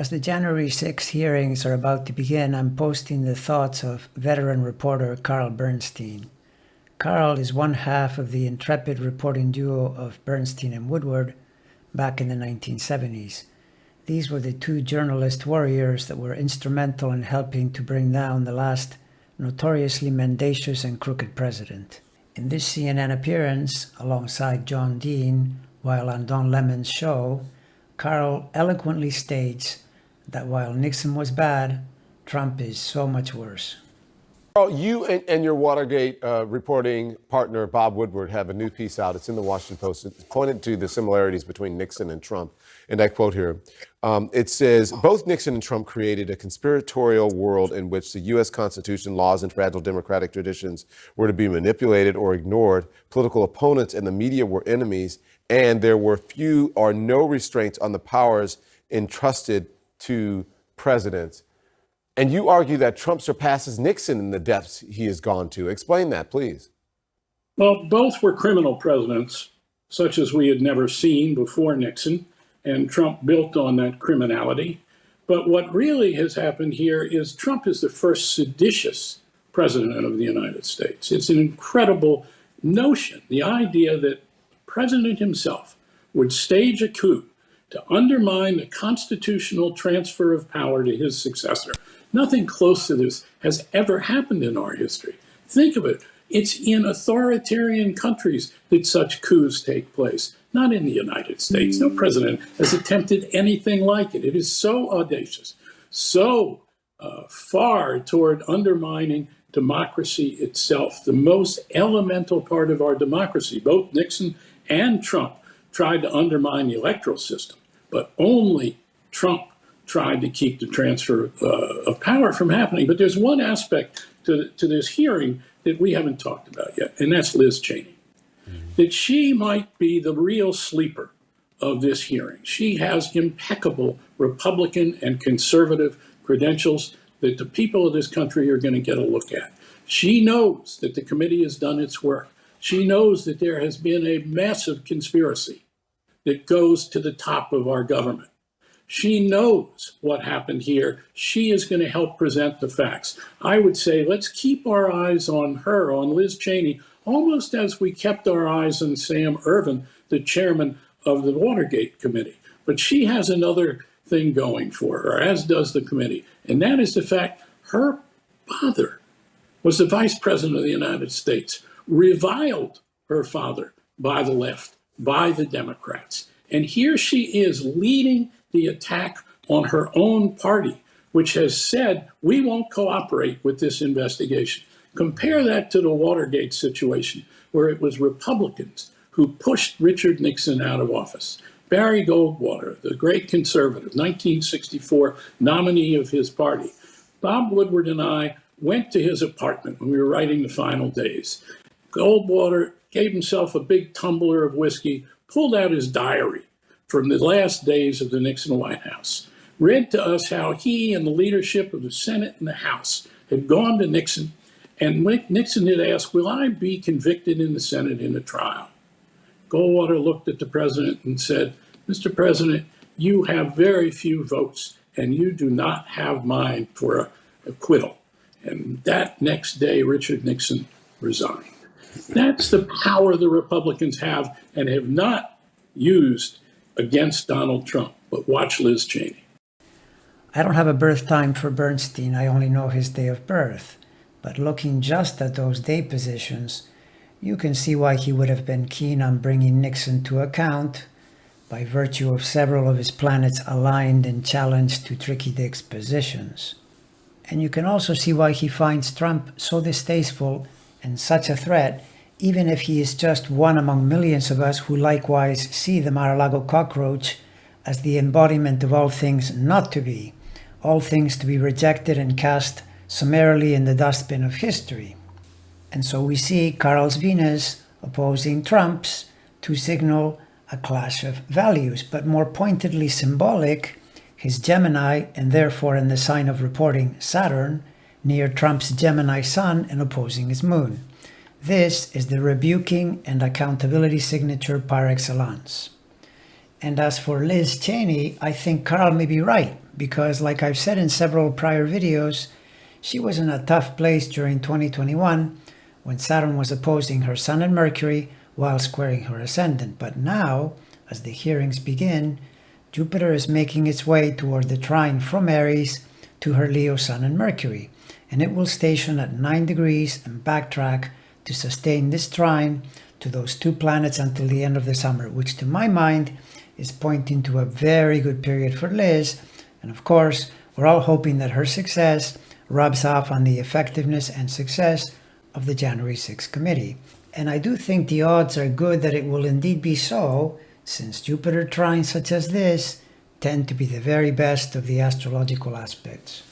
As the January 6 hearings are about to begin, I'm posting the thoughts of veteran reporter Carl Bernstein. Carl is one half of the intrepid reporting duo of Bernstein and Woodward back in the 1970s. These were the two journalist warriors that were instrumental in helping to bring down the last notoriously mendacious and crooked president. In this CNN appearance, alongside John Dean, while on Don Lemon's show, Carl eloquently states that while Nixon was bad, Trump is so much worse. Carl, you and your Watergate reporting partner, Bob Woodward, have a new piece out. It's in the Washington Post. It's pointed to the similarities between Nixon and Trump. And I quote here, it says, both Nixon and Trump created a conspiratorial world in which the U.S. Constitution, laws, and fragile democratic traditions were to be manipulated or ignored. Political opponents and the media were enemies, and there were few or no restraints on the powers entrusted to presidents. And you argue that Trump surpasses Nixon in the depths he has gone to. Explain that, please. Well, both were criminal presidents, such as we had never seen before Nixon, and Trump built on that criminality. But what really has happened here is Trump is the first seditious president of the United States. It's an incredible notion, the idea that the president himself would stage a coup to undermine the constitutional transfer of power to his successor. Nothing close to this has ever happened in our history. Think of it. It's in authoritarian countries that such coups take place, not in the United States. No president has attempted anything like it. It is so audacious, so far toward undermining democracy itself, the most elemental part of our democracy. Both Nixon and Trump tried to undermine the electoral system, but only Trump tried to keep the transfer of power from happening. But there's one aspect to this hearing that we haven't talked about yet, and that's Liz Cheney. That she might be the real sleeper of this hearing. She has impeccable Republican and conservative credentials that the people of this country are going to get a look at. She knows that the committee has done its work. She knows that there has been a massive conspiracy that goes to the top of our government. She knows what happened here. She is going to help present the facts. I would say let's keep our eyes on her, on Liz Cheney, almost as we kept our eyes on Sam Ervin, the chairman of the Watergate Committee. But she has another thing going for her, as does the committee, and that is the fact her father was the vice president of the United States, reviled her father by the left, by the Democrats. And here she is leading the attack on her own party, which has said, we won't cooperate with this investigation. Compare that to the Watergate situation, where it was Republicans who pushed Richard Nixon out of office. Barry Goldwater, the great conservative, 1964 nominee of his party. Bob Woodward and I went to his apartment when we were writing the final days. Goldwater gave himself a big tumbler of whiskey, pulled out his diary from the last days of the Nixon White House, read to us how he and the leadership of the Senate and the House had gone to Nixon, and Nixon had asked, will I be convicted in the Senate in a trial? Goldwater looked at the president and said, Mr. President, you have very few votes, and you do not have mine for acquittal. And that next day, Richard Nixon resigned. That's the power the Republicans have and have not used against Donald Trump. But watch Liz Cheney. I don't have a birth time for Bernstein. I only know his day of birth. But looking just at those day positions, you can see why he would have been keen on bringing Nixon to account by virtue of several of his planets aligned and challenged to Tricky Dick's positions. And you can also see why he finds Trump so distasteful and such a threat, even if he is just one among millions of us who likewise see the Mar-a-Lago cockroach as the embodiment of all things not to be, all things to be rejected and cast summarily in the dustbin of history. And so we see Carl's Venus opposing Trump's to signal a clash of values, but more pointedly symbolic, his Gemini, and therefore in the sign of reporting Saturn, near Trump's Gemini sun and opposing his moon. This is the rebuking and accountability signature par excellence. And as for Liz Cheney, I think Carl may be right, because, like I've said in several prior videos, she was in a tough place during 2021 when Saturn was opposing her Sun and Mercury while squaring her ascendant. But now, as the hearings begin, Jupiter is making its way toward the trine from Aries to her Leo Sun and Mercury, and it will station at 9 degrees and backtrack to sustain this trine to those two planets until the end of the summer, which to my mind is pointing to a very good period for Liz. And of course, we're all hoping that her success rubs off on the effectiveness and success of the January 6th committee. And I do think the odds are good that it will indeed be so, since Jupiter trines such as this tend to be the very best of the astrological aspects.